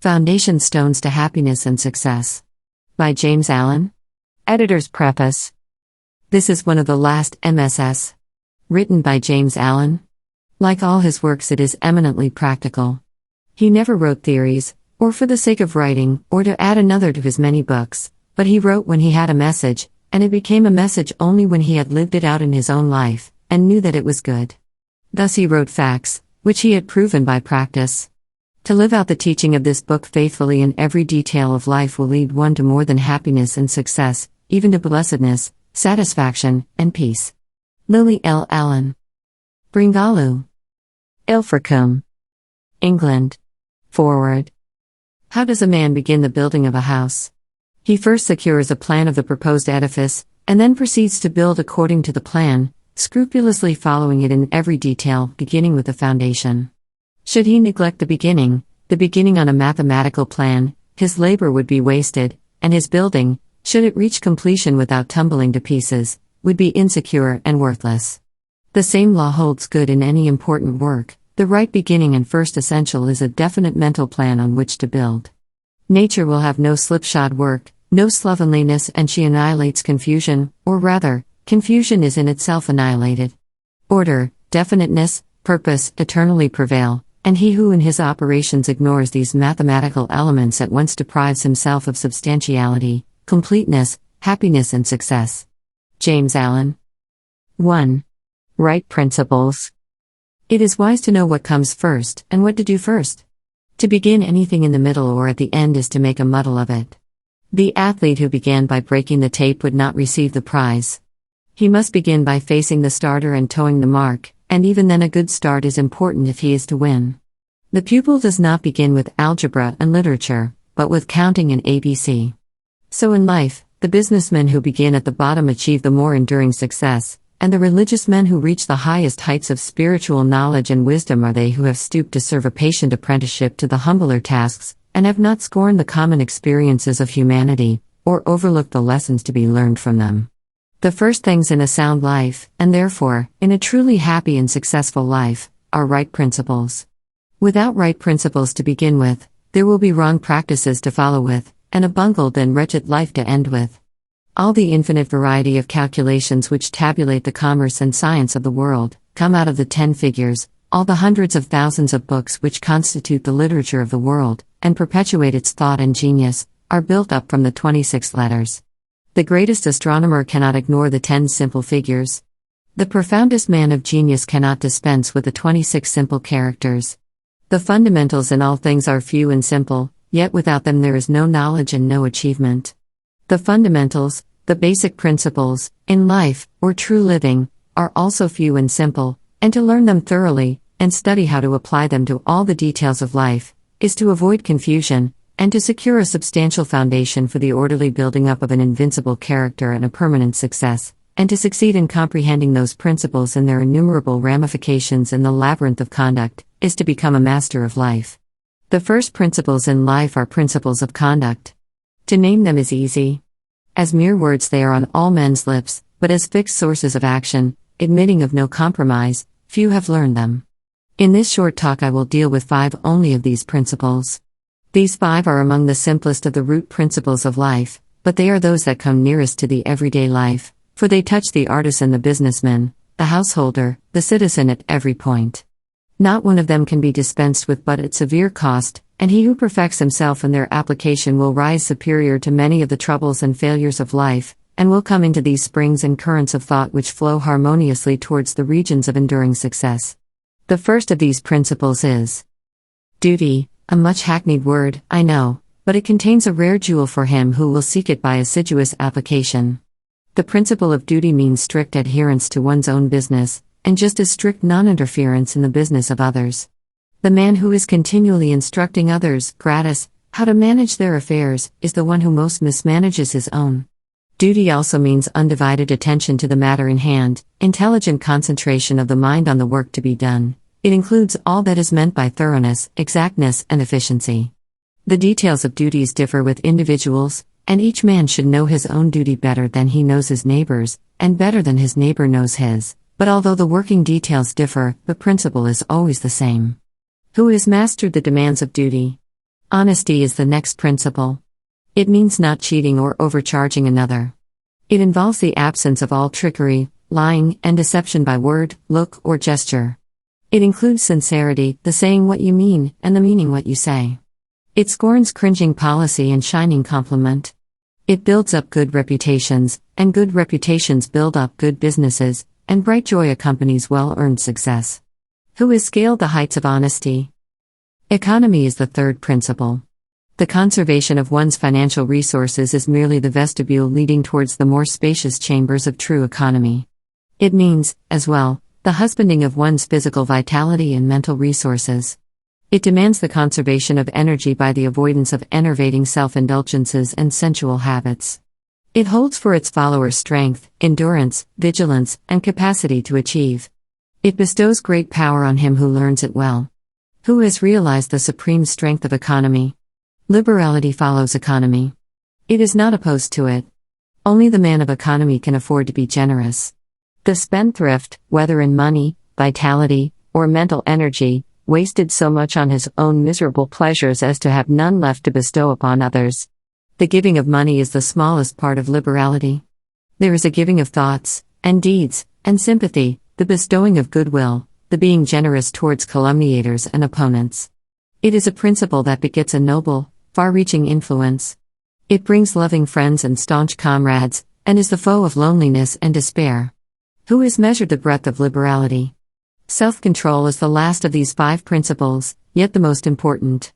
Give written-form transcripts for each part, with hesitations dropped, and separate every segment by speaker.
Speaker 1: Foundation Stones to Happiness and Success. By James Allen. Editor's Preface. This is one of the last MSS. Written by James Allen. Like all his works, it is eminently practical. He never wrote theories, or for the sake of writing, or to add another to his many books, but he wrote when he had a message, and it became a message only when he had lived it out in his own life, and knew that it was good. Thus he wrote facts, which he had proven by practice. To live out the teaching of this book faithfully in every detail of life will lead one to more than happiness and success, even to blessedness, satisfaction, and peace. Lily L. Allen. Bringaloo. Ilfracombe. England. Forward. How does a man begin the building of a house? He first secures a plan of the proposed edifice, and then proceeds to build according to the plan, scrupulously following it in every detail, beginning with the foundation. Should he neglect the beginning on a mathematical plan, his labor would be wasted, and his building, should it reach completion without tumbling to pieces, would be insecure and worthless. The same law holds good in any important work. The right beginning and first essential is a definite mental plan on which to build. Nature will have no slipshod work, no slovenliness, and she annihilates confusion, or rather, confusion is in itself annihilated. Order, definiteness, purpose, eternally prevail, and he who in his operations ignores these mathematical elements at once deprives himself of substantiality, completeness, happiness, and success. James Allen. 1. Right principles. It is wise to know what comes first, and what to do first. To begin anything in the middle or at the end is to make a muddle of it. The athlete who began by breaking the tape would not receive the prize. He must begin by facing the starter and toeing the mark, and even then a good start is important if he is to win. The pupil does not begin with algebra and literature, but with counting and ABC. So in life, the businessmen who begin at the bottom achieve the more enduring success, and the religious men who reach the highest heights of spiritual knowledge and wisdom are they who have stooped to serve a patient apprenticeship to the humbler tasks, and have not scorned the common experiences of humanity, or overlooked the lessons to be learned from them. The first things in a sound life, and therefore, in a truly happy and successful life, are right principles. Without right principles to begin with, there will be wrong practices to follow with, and a bungled and wretched life to end with. All the infinite variety of calculations which tabulate the commerce and science of the world, come out of the 10 figures, all the hundreds of thousands of books which constitute the literature of the world, and perpetuate its thought and genius, are built up from the 26 letters. The greatest astronomer cannot ignore the 10 simple figures. The profoundest man of genius cannot dispense with the 26 simple characters. The fundamentals in all things are few and simple, yet without them there is no knowledge and no achievement. The fundamentals, the basic principles, in life, or true living, are also few and simple, and to learn them thoroughly, and study how to apply them to all the details of life, is to avoid confusion, and to secure a substantial foundation for the orderly building up of an invincible character and a permanent success, and to succeed in comprehending those principles and their innumerable ramifications in the labyrinth of conduct, is to become a master of life. The first principles in life are principles of conduct. To name them is easy. As mere words they are on all men's lips, but as fixed sources of action, admitting of no compromise, few have learned them. In this short talk I will deal with 5 only of these principles. These 5 are among the simplest of the root principles of life, but they are those that come nearest to the everyday life, for they touch the artisan, the businessman, the householder, the citizen at every point. Not one of them can be dispensed with but at severe cost, and he who perfects himself in their application will rise superior to many of the troubles and failures of life, and will come into these springs and currents of thought which flow harmoniously towards the regions of enduring success. The first of these principles is duty, a much hackneyed word, I know, but it contains a rare jewel for him who will seek it by assiduous application. The principle of duty means strict adherence to one's own business, and just as strict non-interference in the business of others. The man who is continually instructing others, gratis, how to manage their affairs, is the one who most mismanages his own. Duty also means undivided attention to the matter in hand, intelligent concentration of the mind on the work to be done. It includes all that is meant by thoroughness, exactness, and efficiency. The details of duties differ with individuals, and each man should know his own duty better than he knows his neighbor's, and better than his neighbor knows his. But although the working details differ, the principle is always the same. Who has mastered the demands of duty? Honesty is the next principle. It means not cheating or overcharging another. It involves the absence of all trickery, lying, and deception by word, look, or gesture. It includes sincerity, the saying what you mean, and the meaning what you say. It scorns cringing policy and shining compliment. It builds up good reputations, and good reputations build up good businesses, and bright joy accompanies well-earned success. Who has scaled the heights of honesty? Economy is the third principle. The conservation of one's financial resources is merely the vestibule leading towards the more spacious chambers of true economy. It means, as well, the husbanding of one's physical vitality and mental resources. It demands the conservation of energy by the avoidance of enervating self-indulgences and sensual habits. It holds for its followers strength, endurance, vigilance, and capacity to achieve. It bestows great power on him who learns it well. Who has realized the supreme strength of economy? Liberality follows economy. It is not opposed to it. Only the man of economy can afford to be generous. The spendthrift, whether in money, vitality, or mental energy, wasted so much on his own miserable pleasures as to have none left to bestow upon others. The giving of money is the smallest part of liberality. There is a giving of thoughts, and deeds, and sympathy, the bestowing of goodwill, the being generous towards calumniators and opponents. It is a principle that begets a noble, far-reaching influence. It brings loving friends and staunch comrades, and is the foe of loneliness and despair. Who has measured the breadth of liberality? Self-control is the last of these 5 principles, yet the most important.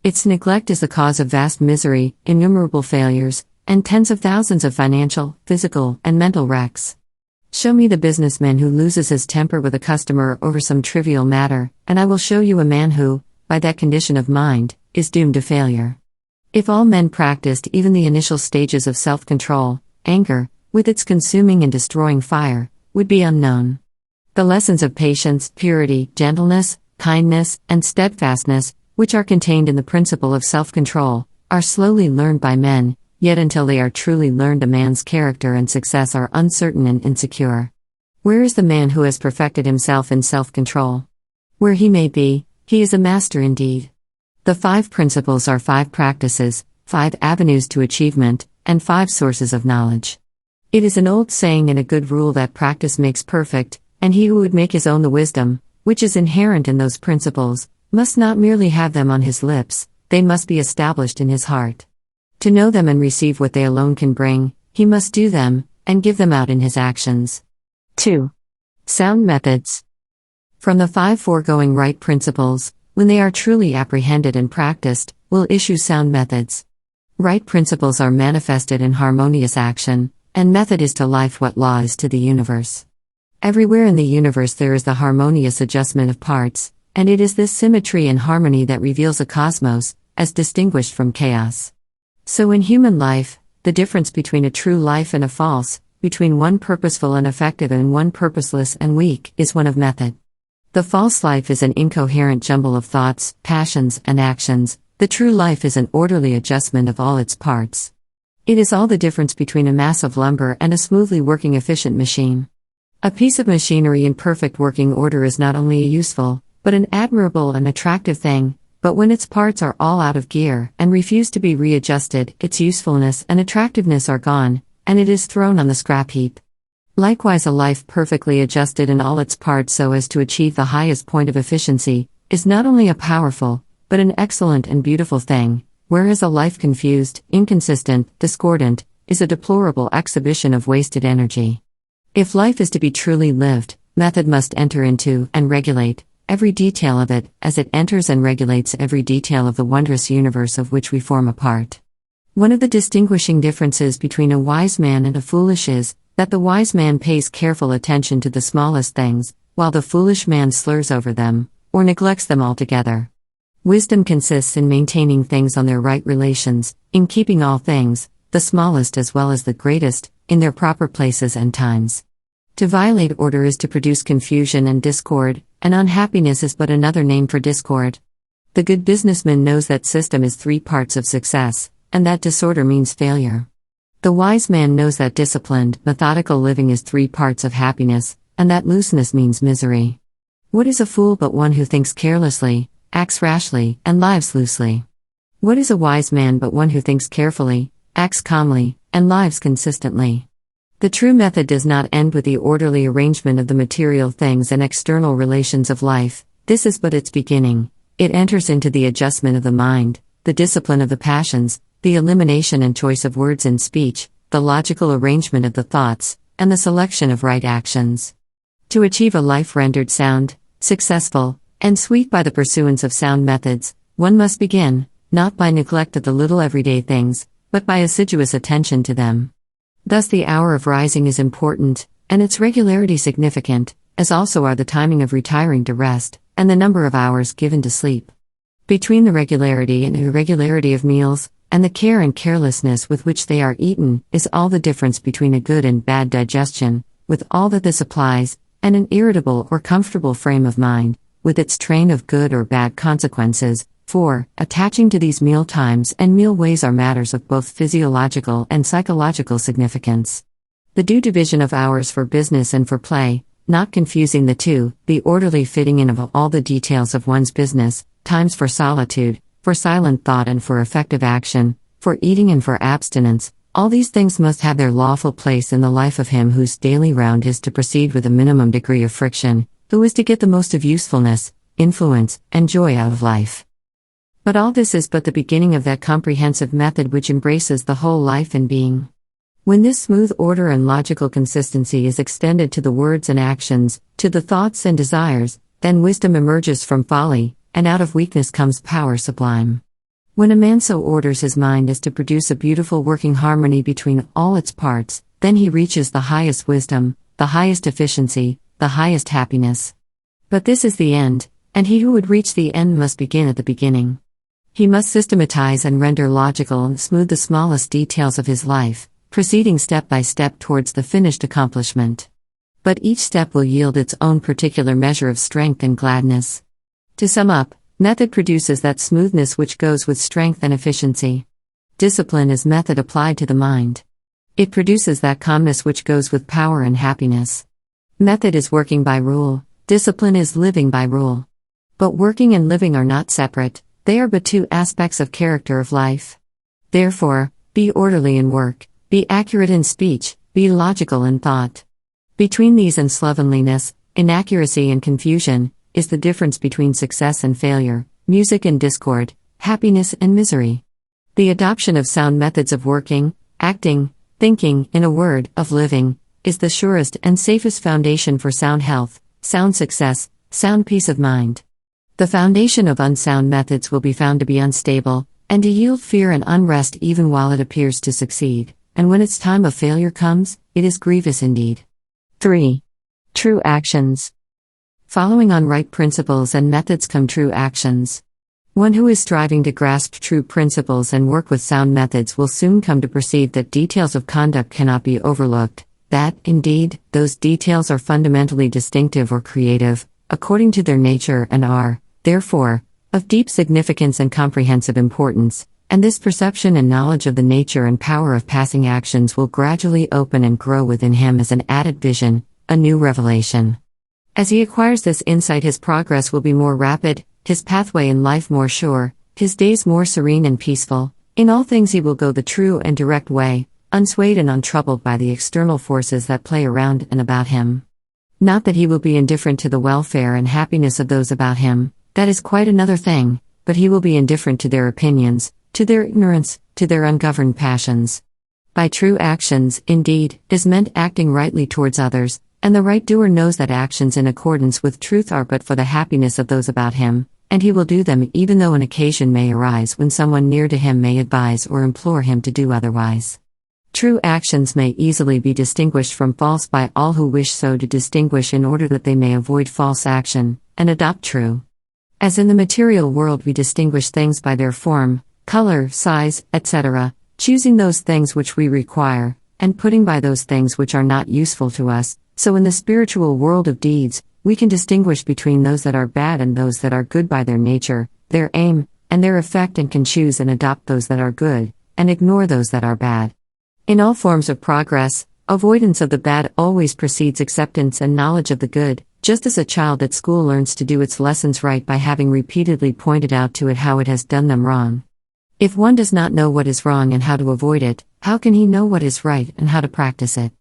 Speaker 1: Its neglect is the cause of vast misery, innumerable failures, and tens of thousands of financial, physical, and mental wrecks. Show me the businessman who loses his temper with a customer over some trivial matter, and I will show you a man who, by that condition of mind, is doomed to failure. If all men practiced even the initial stages of self-control, anger, with its consuming and destroying fire, would be unknown. The lessons of patience, purity, gentleness, kindness, and steadfastness, which are contained in the principle of self-control, are slowly learned by men, yet until they are truly learned a man's character and success are uncertain and insecure. Where is the man who has perfected himself in self-control? Where he may be, he is a master indeed. The 5 principles are 5 practices, 5 avenues to achievement, and 5 sources of knowledge. It is an old saying and a good rule that practice makes perfect, and he who would make his own the wisdom, which is inherent in those principles, must not merely have them on his lips, they must be established in his heart. To know them and receive what they alone can bring, he must do them, and give them out in his actions. 2. Sound methods. From the 5 foregoing right principles, when they are truly apprehended and practiced, will issue sound methods. Right principles are manifested in harmonious action, and method is to life what law is to the universe. Everywhere in the universe there is the harmonious adjustment of parts, and it is this symmetry and harmony that reveals a cosmos, as distinguished from chaos. So in human life, the difference between a true life and a false, between one purposeful and effective and one purposeless and weak, is one of method. The false life is an incoherent jumble of thoughts, passions, and actions. The true life is an orderly adjustment of all its parts. It is all the difference between a mass of lumber and a smoothly working efficient machine. A piece of machinery in perfect working order is not only a useful, but an admirable and attractive thing, but when its parts are all out of gear and refuse to be readjusted, its usefulness and attractiveness are gone, and it is thrown on the scrap heap. Likewise, a life perfectly adjusted in all its parts so as to achieve the highest point of efficiency, is not only a powerful, but an excellent and beautiful thing, whereas a life confused, inconsistent, discordant, is a deplorable exhibition of wasted energy. If life is to be truly lived, method must enter into and regulate every detail of it, as it enters and regulates every detail of the wondrous universe of which we form a part. One of the distinguishing differences between a wise man and a foolish is that the wise man pays careful attention to the smallest things, while the foolish man slurs over them, or neglects them altogether. Wisdom consists in maintaining things on their right relations, in keeping all things, the smallest as well as the greatest, in their proper places and times. To violate order is to produce confusion and discord, and unhappiness is but another name for discord. The good businessman knows that system is 3 parts of success, and that disorder means failure. The wise man knows that disciplined, methodical living is 3 parts of happiness, and that looseness means misery. What is a fool but one who thinks carelessly, acts rashly, and lives loosely? What is a wise man but one who thinks carefully, acts calmly, and lives consistently? The true method does not end with the orderly arrangement of the material things and external relations of life. This is but its beginning. It enters into the adjustment of the mind, the discipline of the passions, the elimination and choice of words in speech, the logical arrangement of the thoughts, and the selection of right actions. To achieve a life rendered sound, successful, and sweet by the pursuance of sound methods, one must begin, not by neglect of the little everyday things, but by assiduous attention to them. Thus the hour of rising is important, and its regularity significant, as also are the timing of retiring to rest, and the number of hours given to sleep. Between the regularity and irregularity of meals, and the care and carelessness with which they are eaten, is all the difference between a good and bad digestion, with all that this applies, and an irritable or comfortable frame of mind, with its train of good or bad consequences. For, attaching to these meal times and meal ways are matters of both physiological and psychological significance. The due division of hours for business and for play, not confusing the two, the orderly fitting in of all the details of one's business, times for solitude, for silent thought and for effective action, for eating and for abstinence, all these things must have their lawful place in the life of him whose daily round is to proceed with a minimum degree of friction, who is to get the most of usefulness, influence, and joy out of life. But all this is but the beginning of that comprehensive method which embraces the whole life and being. When this smooth order and logical consistency is extended to the words and actions, to the thoughts and desires, then wisdom emerges from folly, and out of weakness comes power sublime. When a man so orders his mind as to produce a beautiful working harmony between all its parts, then he reaches the highest wisdom, the highest efficiency, the highest happiness. But this is the end, and he who would reach the end must begin at the beginning. He must systematize and render logical and smooth the smallest details of his life, proceeding step by step towards the finished accomplishment. But each step will yield its own particular measure of strength and gladness. To sum up, method produces that smoothness which goes with strength and efficiency. Discipline is method applied to the mind. It produces that calmness which goes with power and happiness. Method is working by rule, discipline is living by rule. But working and living are not separate. They are but two aspects of character of life. Therefore, be orderly in work, be accurate in speech, be logical in thought. Between these and slovenliness, inaccuracy and confusion, is the difference between success and failure, music and discord, happiness and misery. The adoption of sound methods of working, acting, thinking, in a word, of living, is the surest and safest foundation for sound health, sound success, sound peace of mind. The foundation of unsound methods will be found to be unstable, and to yield fear and unrest even while it appears to succeed, and when its time of failure comes, it is grievous indeed. 3. True actions. Following on right principles and methods come true actions. One who is striving to grasp true principles and work with sound methods will soon come to perceive that details of conduct cannot be overlooked, that, indeed, those details are fundamentally distinctive or creative, according to their nature and are, therefore, of deep significance and comprehensive importance, and this perception and knowledge of the nature and power of passing actions will gradually open and grow within him as an added vision, a new revelation. As he acquires this insight, his progress will be more rapid, his pathway in life more sure, his days more serene and peaceful. In all things he will go the true and direct way, unswayed and untroubled by the external forces that play around and about him. Not that he will be indifferent to the welfare and happiness of those about him, that is quite another thing, but he will be indifferent to their opinions, to their ignorance, to their ungoverned passions. By true actions, indeed, is meant acting rightly towards others, and the right doer knows that actions in accordance with truth are but for the happiness of those about him, and he will do them even though an occasion may arise when someone near to him may advise or implore him to do otherwise. True actions may easily be distinguished from false by all who wish so to distinguish in order that they may avoid false action, and adopt true. As in the material world we distinguish things by their form, color, size, etc., choosing those things which we require, and putting by those things which are not useful to us, so in the spiritual world of deeds, we can distinguish between those that are bad and those that are good by their nature, their aim, and their effect, and can choose and adopt those that are good, and ignore those that are bad. In all forms of progress, avoidance of the bad always precedes acceptance and knowledge of the good, just as a child at school learns to do its lessons right by having repeatedly pointed out to it how it has done them wrong. If one does not know what is wrong and how to avoid it, how can he know what is right and how to practice it?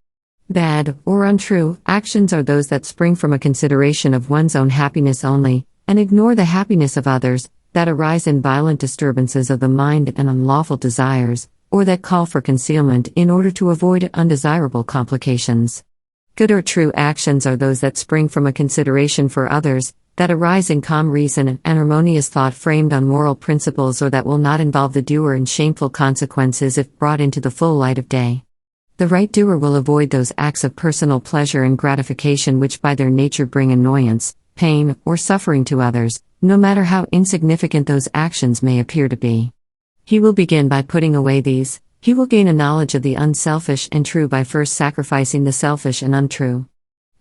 Speaker 1: Bad, or untrue, actions are those that spring from a consideration of one's own happiness only, and ignore the happiness of others, that arise in violent disturbances of the mind and unlawful desires, or that call for concealment in order to avoid undesirable complications. Good or true actions are those that spring from a consideration for others, that arise in calm reason and harmonious thought framed on moral principles, or that will not involve the doer in shameful consequences if brought into the full light of day. The right doer will avoid those acts of personal pleasure and gratification which by their nature bring annoyance, pain, or suffering to others, no matter how insignificant those actions may appear to be. He will begin by putting away these. He will gain a knowledge of the unselfish and true by first sacrificing the selfish and untrue.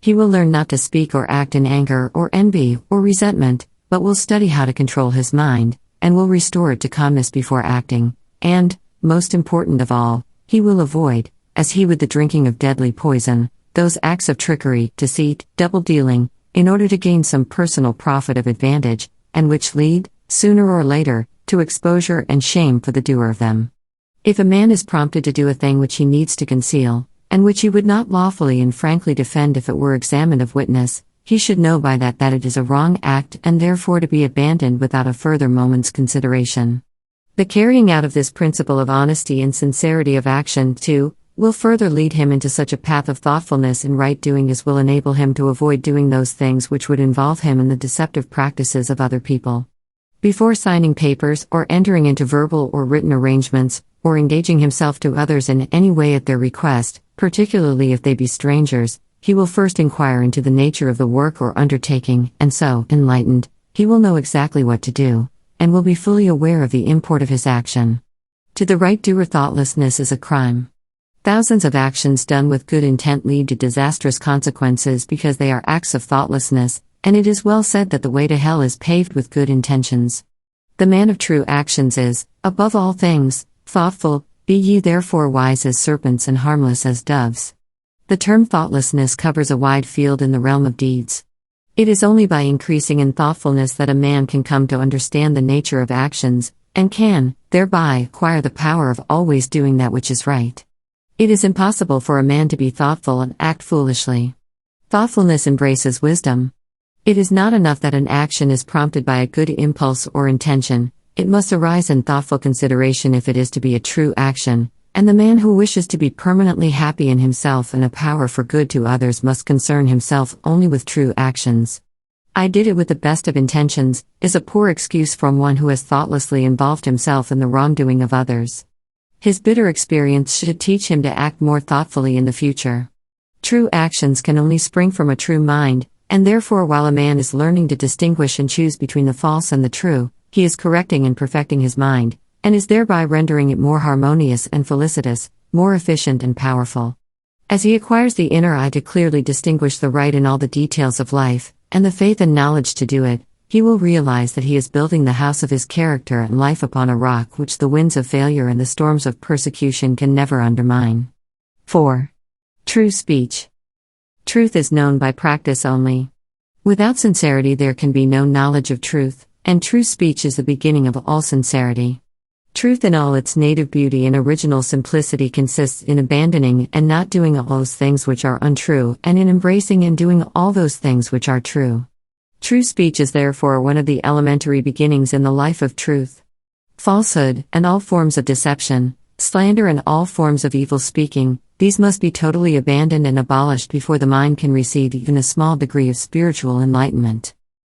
Speaker 1: He will learn not to speak or act in anger or envy or resentment, but will study how to control his mind, and will restore it to calmness before acting, and, most important of all, he will avoid, as he would the drinking of deadly poison, those acts of trickery, deceit, double-dealing, in order to gain some personal profit of advantage, and which lead, sooner or later, to exposure and shame for the doer of them. If a man is prompted to do a thing which he needs to conceal, and which he would not lawfully and frankly defend if it were examined of witness, he should know by that it is a wrong act and therefore to be abandoned without a further moment's consideration. The carrying out of this principle of honesty and sincerity of action, too, will further lead him into such a path of thoughtfulness and right doing as will enable him to avoid doing those things which would involve him in the deceptive practices of other people. Before signing papers or entering into verbal or written arrangements, or engaging himself to others in any way at their request, particularly if they be strangers, he will first inquire into the nature of the work or undertaking, and so, enlightened, he will know exactly what to do, and will be fully aware of the import of his action. To the right doer, thoughtlessness is a crime. Thousands of actions done with good intent lead to disastrous consequences because they are acts of thoughtlessness, and it is well said that the way to hell is paved with good intentions. The man of true actions is, above all things, thoughtful. Be ye therefore wise as serpents and harmless as doves. The term thoughtlessness covers a wide field in the realm of deeds. It is only by increasing in thoughtfulness that a man can come to understand the nature of actions, and can, thereby, acquire the power of always doing that which is right. It is impossible for a man to be thoughtful and act foolishly. Thoughtfulness embraces wisdom. It is not enough that an action is prompted by a good impulse or intention. It must arise in thoughtful consideration if it is to be a true action, and the man who wishes to be permanently happy in himself and a power for good to others must concern himself only with true actions. "I did it with the best of intentions" is a poor excuse from one who has thoughtlessly involved himself in the wrongdoing of others. His bitter experience should teach him to act more thoughtfully in the future. True actions can only spring from a true mind, and therefore while a man is learning to distinguish and choose between the false and the true, he is correcting and perfecting his mind, and is thereby rendering it more harmonious and felicitous, more efficient and powerful. As he acquires the inner eye to clearly distinguish the right in all the details of life, and the faith and knowledge to do it, he will realize that he is building the house of his character and life upon a rock which the winds of failure and the storms of persecution can never undermine. 4. True speech. Truth is known by practice only. Without sincerity there can be no knowledge of truth, and true speech is the beginning of all sincerity. Truth in all its native beauty and original simplicity consists in abandoning and not doing all those things which are untrue, and in embracing and doing all those things which are true. True speech is therefore one of the elementary beginnings in the life of truth. Falsehood, and all forms of deception, slander and all forms of evil speaking, these must be totally abandoned and abolished before the mind can receive even a small degree of spiritual enlightenment.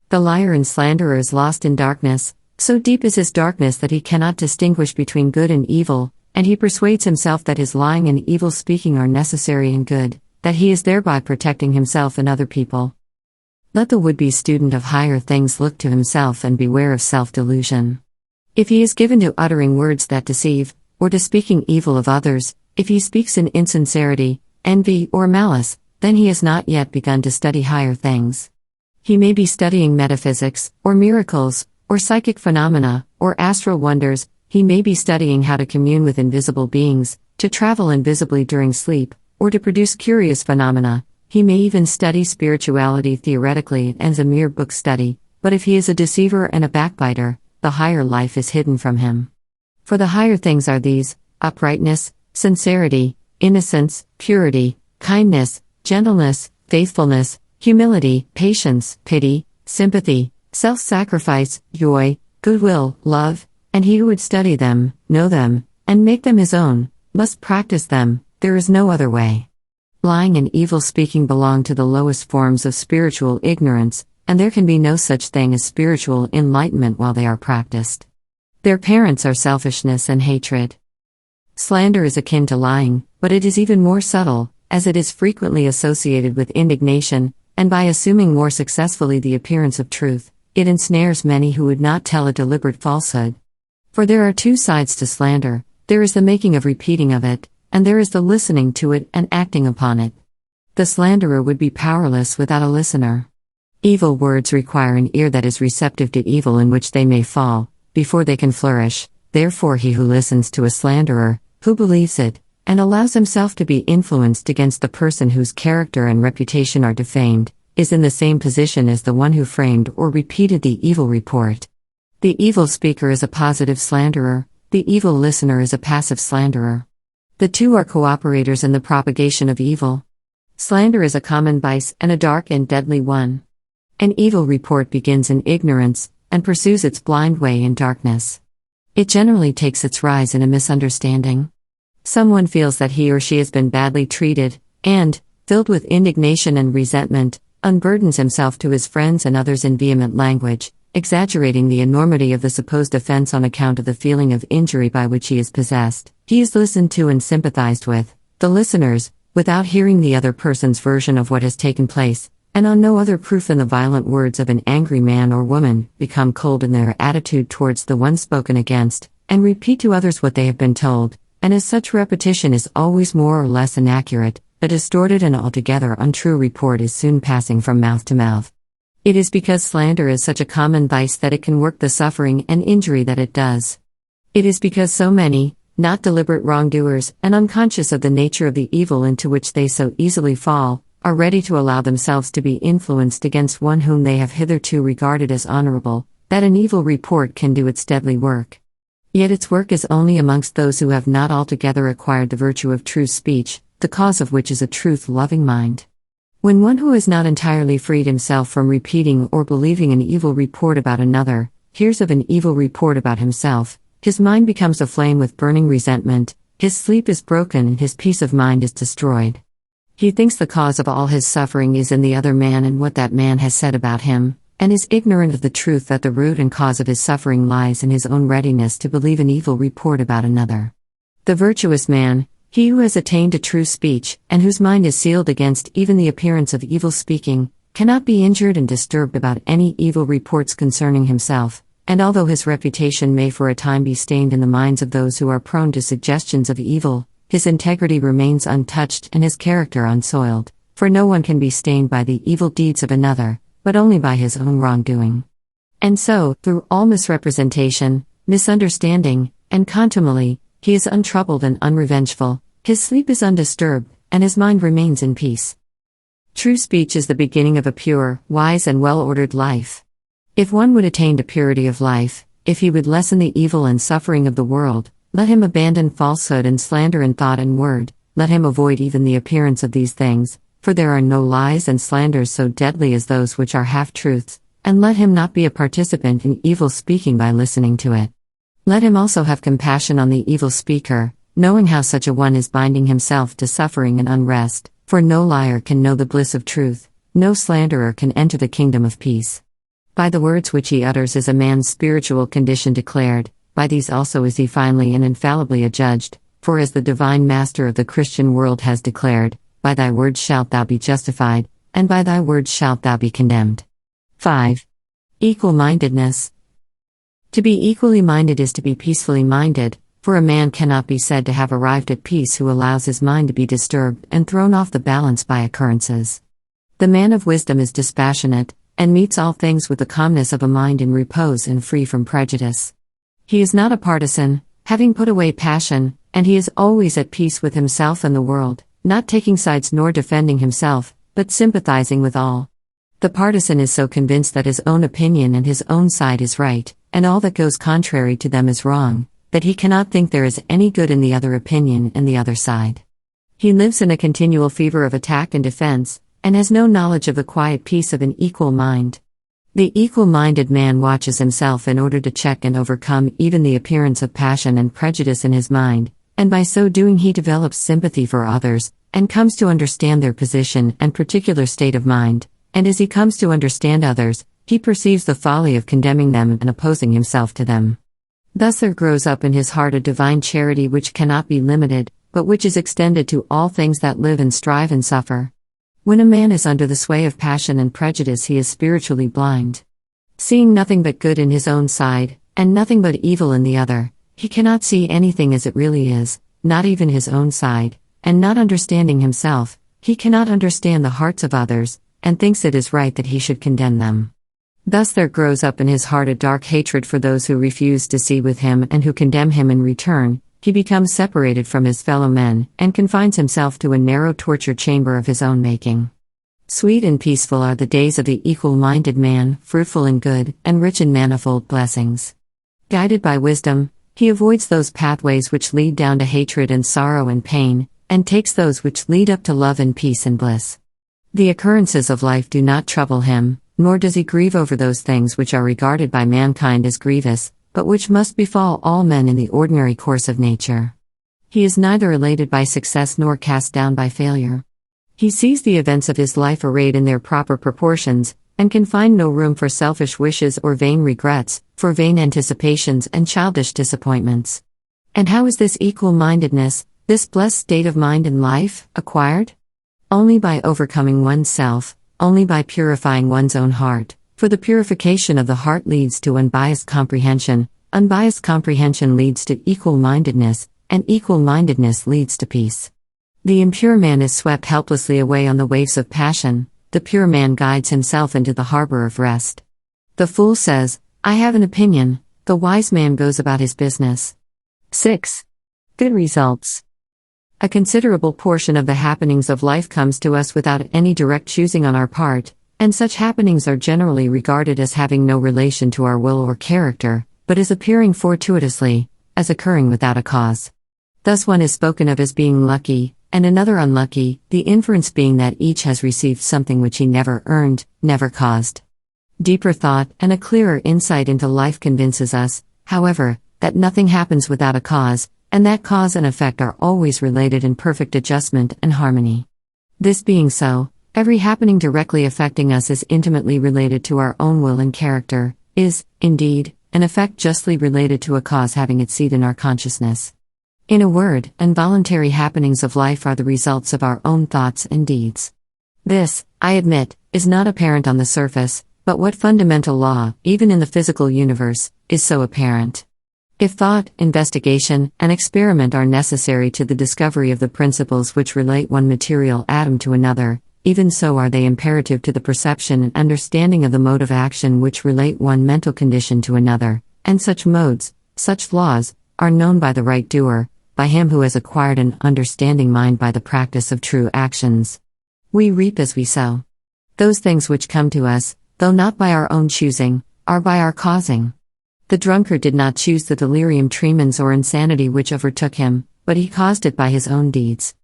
Speaker 1: The liar and slanderer is lost in darkness, so deep is his darkness that he cannot distinguish between good and evil, and he persuades himself that his lying and evil speaking are necessary and good, that he is thereby protecting himself and other people. Let the would-be student of higher things look to himself and beware of self-delusion. If he is given to uttering words that deceive, or to speaking evil of others, if he speaks in insincerity, envy, or malice, then he has not yet begun to study higher things. He may be studying metaphysics, or miracles, or psychic phenomena, or astral wonders. He may be studying how to commune with invisible beings, to travel invisibly during sleep, or to produce curious phenomena. He may even study spirituality theoretically as a mere book study, but if he is a deceiver and a backbiter, the higher life is hidden from him. For the higher things are these: uprightness, sincerity, innocence, purity, kindness, gentleness, faithfulness, humility, patience, pity, sympathy, self-sacrifice, joy, goodwill, love, and he who would study them, know them, and make them his own, must practice them. There is no other way. Lying and evil speaking belong to the lowest forms of spiritual ignorance, and there can be no such thing as spiritual enlightenment while they are practiced. Their parents are selfishness and hatred. Slander is akin to lying, but it is even more subtle, as it is frequently associated with indignation, and by assuming more successfully the appearance of truth, it ensnares many who would not tell a deliberate falsehood. For there are two sides to slander: there is the making of repeating of it, and there is the listening to it and acting upon it. The slanderer would be powerless without a listener. Evil words require an ear that is receptive to evil in which they may fall, before they can flourish. Therefore he who listens to a slanderer, who believes it, and allows himself to be influenced against the person whose character and reputation are defamed, is in the same position as the one who framed or repeated the evil report. The evil speaker is a positive slanderer, the evil listener is a passive slanderer. The two are cooperators in the propagation of evil. Slander is a common vice and a dark and deadly one. An evil report begins in ignorance, and pursues its blind way in darkness. It generally takes its rise in a misunderstanding. Someone feels that he or she has been badly treated, and, filled with indignation and resentment, unburdens himself to his friends and others in vehement language, exaggerating the enormity of the supposed offense on account of the feeling of injury by which he is possessed. He is listened to and sympathized with, the listeners, without hearing the other person's version of what has taken place, and on no other proof than the violent words of an angry man or woman, become cold in their attitude towards the one spoken against, and repeat to others what they have been told, and as such repetition is always more or less inaccurate, a distorted and altogether untrue report is soon passing from mouth to mouth. It is because slander is such a common vice that it can work the suffering and injury that it does. It is because so many, not deliberate wrongdoers and unconscious of the nature of the evil into which they so easily fall, are ready to allow themselves to be influenced against one whom they have hitherto regarded as honorable, that an evil report can do its deadly work. Yet its work is only amongst those who have not altogether acquired the virtue of true speech, the cause of which is a truth-loving mind. When one who has not entirely freed himself from repeating or believing an evil report about another, hears of an evil report about himself, his mind becomes aflame with burning resentment, his sleep is broken and his peace of mind is destroyed. He thinks the cause of all his suffering is in the other man and what that man has said about him, and is ignorant of the truth that the root and cause of his suffering lies in his own readiness to believe an evil report about another. The virtuous man, he who has attained to true speech, and whose mind is sealed against even the appearance of evil speaking, cannot be injured and disturbed about any evil reports concerning himself, and although his reputation may for a time be stained in the minds of those who are prone to suggestions of evil, his integrity remains untouched and his character unsoiled, for no one can be stained by the evil deeds of another, but only by his own wrongdoing. And so, through all misrepresentation, misunderstanding, and contumely, he is untroubled and unrevengeful, his sleep is undisturbed, and his mind remains in peace. True speech is the beginning of a pure, wise and well-ordered life. If one would attain to purity of life, if he would lessen the evil and suffering of the world, let him abandon falsehood and slander in thought and word, let him avoid even the appearance of these things, for there are no lies and slanders so deadly as those which are half-truths, and let him not be a participant in evil speaking by listening to it. Let him also have compassion on the evil speaker, knowing how such a one is binding himself to suffering and unrest, for no liar can know the bliss of truth, no slanderer can enter the kingdom of peace. By the words which he utters is a man's spiritual condition declared, by these also is he finally and infallibly adjudged, for as the divine master of the Christian world has declared, by thy words shalt thou be justified, and by thy words shalt thou be condemned. 5. Equal-mindedness. To be equally minded is to be peacefully minded, for a man cannot be said to have arrived at peace who allows his mind to be disturbed and thrown off the balance by occurrences. The man of wisdom is dispassionate, and meets all things with the calmness of a mind in repose and free from prejudice. He is not a partisan, having put away passion, and he is always at peace with himself and the world, not taking sides nor defending himself, but sympathizing with all. The partisan is so convinced that his own opinion and his own side is right, and all that goes contrary to them is wrong, that he cannot think there is any good in the other opinion and the other side. He lives in a continual fever of attack and defense, and has no knowledge of the quiet peace of an equal mind. The equal-minded man watches himself in order to check and overcome even the appearance of passion and prejudice in his mind, and by so doing he develops sympathy for others, and comes to understand their position and particular state of mind, and as he comes to understand others, he perceives the folly of condemning them and opposing himself to them. Thus there grows up in his heart a divine charity which cannot be limited, but which is extended to all things that live and strive and suffer. When a man is under the sway of passion and prejudice, he is spiritually blind. Seeing nothing but good in his own side, and nothing but evil in the other, he cannot see anything as it really is, not even his own side, and not understanding himself, he cannot understand the hearts of others, and thinks it is right that he should condemn them. Thus there grows up in his heart a dark hatred for those who refuse to see with him and who condemn him in return. He becomes separated from his fellow men, and confines himself to a narrow torture chamber of his own making. Sweet and peaceful are the days of the equal-minded man, fruitful in good, and rich in manifold blessings. Guided by wisdom, he avoids those pathways which lead down to hatred and sorrow and pain, and takes those which lead up to love and peace and bliss. The occurrences of life do not trouble him, nor does he grieve over those things which are regarded by mankind as grievous, but which must befall all men in the ordinary course of nature. He is neither elated by success nor cast down by failure. He sees the events of his life arrayed in their proper proportions, and can find no room for selfish wishes or vain regrets, for vain anticipations and childish disappointments. And how is this equal-mindedness, this blessed state of mind and life, acquired? Only by overcoming oneself, only by purifying one's own heart. For the purification of the heart leads to unbiased comprehension leads to equal-mindedness, and equal-mindedness leads to peace. The impure man is swept helplessly away on the waves of passion, the pure man guides himself into the harbor of rest. The fool says, "I have an opinion," the wise man goes about his business. 6. Good results. A considerable portion of the happenings of life comes to us without any direct choosing on our part, and such happenings are generally regarded as having no relation to our will or character, but as appearing fortuitously, as occurring without a cause. Thus one is spoken of as being lucky, and another unlucky, the inference being that each has received something which he never earned, never caused. Deeper thought and a clearer insight into life convinces us, however, that nothing happens without a cause, and that cause and effect are always related in perfect adjustment and harmony. This being so, every happening directly affecting us is intimately related to our own will and character, is, indeed, an effect justly related to a cause having its seat in our consciousness. In a word, involuntary happenings of life are the results of our own thoughts and deeds. This, I admit, is not apparent on the surface, but what fundamental law, even in the physical universe, is so apparent? If thought, investigation, and experiment are necessary to the discovery of the principles which relate one material atom to another, even so are they imperative to the perception and understanding of the mode of action which relate one mental condition to another, and such modes, such laws, are known by the right doer, by him who has acquired an understanding mind by the practice of true actions. We reap as we sow. Those things which come to us, though not by our own choosing, are by our causing. The drunkard did not choose the delirium tremens or insanity which overtook him, but he caused it by his own deeds.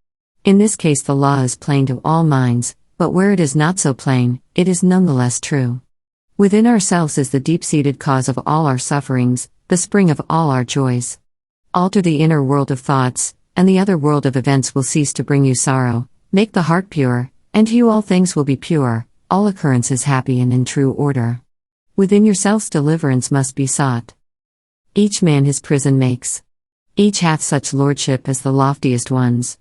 Speaker 1: In this case the law is plain to all minds, but where it is not so plain, it is nonetheless true. Within ourselves is the deep-seated cause of all our sufferings, the spring of all our joys. Alter the inner world of thoughts, and the other world of events will cease to bring you sorrow. Make the heart pure, and to you all things will be pure, all occurrences happy and in true order. Within yourselves deliverance must be sought. Each man his prison makes. Each hath such lordship as the loftiest ones.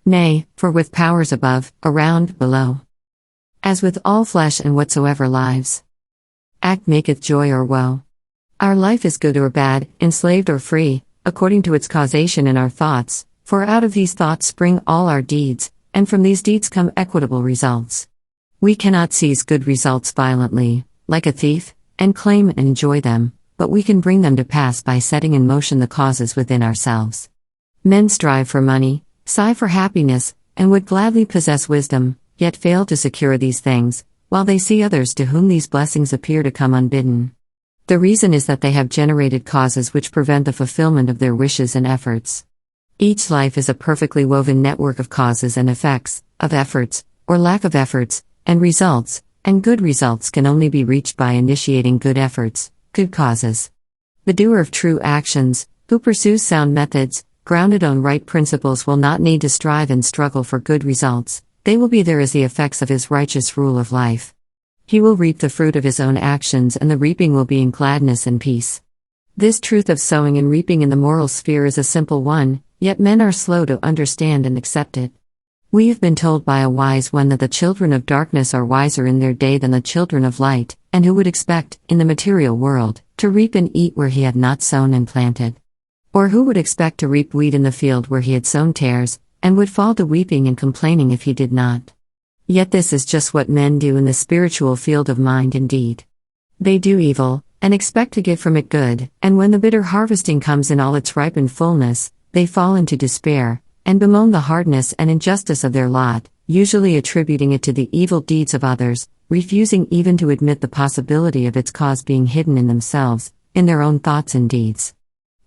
Speaker 1: Nay, for with powers above, around, below. As with all flesh and whatsoever lives. Act maketh joy or woe. Our life is good or bad, enslaved or free, according to its causation in our thoughts, for out of these thoughts spring all our deeds, and from these deeds come equitable results. We cannot seize good results violently, like a thief, and claim and enjoy them, but we can bring them to pass by setting in motion the causes within ourselves. Men strive for money, sigh for happiness, and would gladly possess wisdom, yet fail to secure these things, while they see others to whom these blessings appear to come unbidden. The reason is that they have generated causes which prevent the fulfillment of their wishes and efforts. Each life is a perfectly woven network of causes and effects, of efforts, or lack of efforts, and results, and good results can only be reached by initiating good efforts, good causes. The doer of true actions, who pursues sound methods, grounded on right principles, will not need to strive and struggle for good results. They will be there as the effects of his righteous rule of life. He will reap the fruit of his own actions, and the reaping will be in gladness and peace. This truth of sowing and reaping in the moral sphere is a simple one, yet men are slow to understand and accept it. We have been told by a wise one that the children of darkness are wiser in their day than the children of light, and who would expect, in the material world, to reap and eat where he had not sown and planted? Or who would expect to reap wheat in the field where he had sown tares, and would fall to weeping and complaining if he did not? Yet this is just what men do in the spiritual field of mind and deed. They do evil, and expect to get from it good, and when the bitter harvesting comes in all its ripened fullness, they fall into despair, and bemoan the hardness and injustice of their lot, usually attributing it to the evil deeds of others, refusing even to admit the possibility of its cause being hidden in themselves, in their own thoughts and deeds.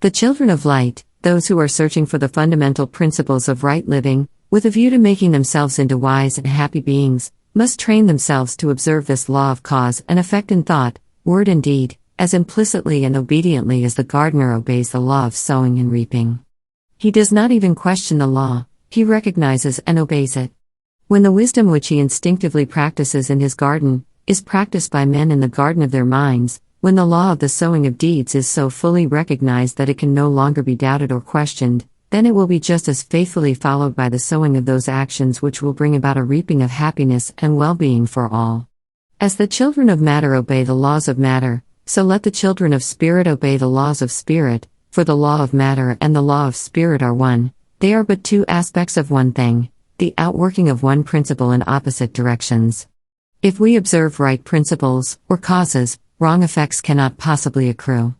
Speaker 1: The children of light, those who are searching for the fundamental principles of right living, with a view to making themselves into wise and happy beings, must train themselves to observe this law of cause and effect in thought, word and deed, as implicitly and obediently as the gardener obeys the law of sowing and reaping. He does not even question the law, he recognizes and obeys it. When the wisdom which he instinctively practices in his garden, is practiced by men in the garden of their minds, when the law of the sowing of deeds is so fully recognized that it can no longer be doubted or questioned, then it will be just as faithfully followed by the sowing of those actions which will bring about a reaping of happiness and well-being for all. As the children of matter obey the laws of matter, so let the children of spirit obey the laws of spirit, for the law of matter and the law of spirit are one, they are but two aspects of one thing, the outworking of one principle in opposite directions. If we observe right principles, or causes, wrong effects cannot possibly accrue.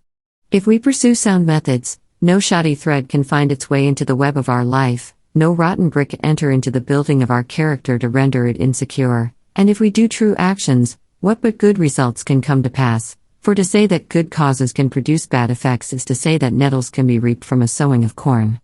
Speaker 1: If we pursue sound methods, no shoddy thread can find its way into the web of our life, no rotten brick enter into the building of our character to render it insecure, and if we do true actions, what but good results can come to pass? For to say that good causes can produce bad effects is to say that nettles can be reaped from a sowing of corn.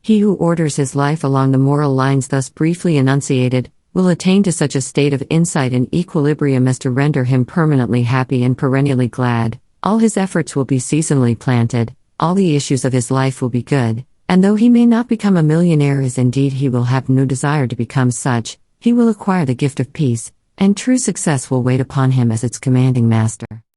Speaker 1: He who orders his life along the moral lines thus briefly enunciated, will attain to such a state of insight and equilibrium as to render him permanently happy and perennially glad. All his efforts will be seasonally planted, all the issues of his life will be good, and though he may not become a millionaire, as indeed he will have no desire to become such, he will acquire the gift of peace, and true success will wait upon him as its commanding master.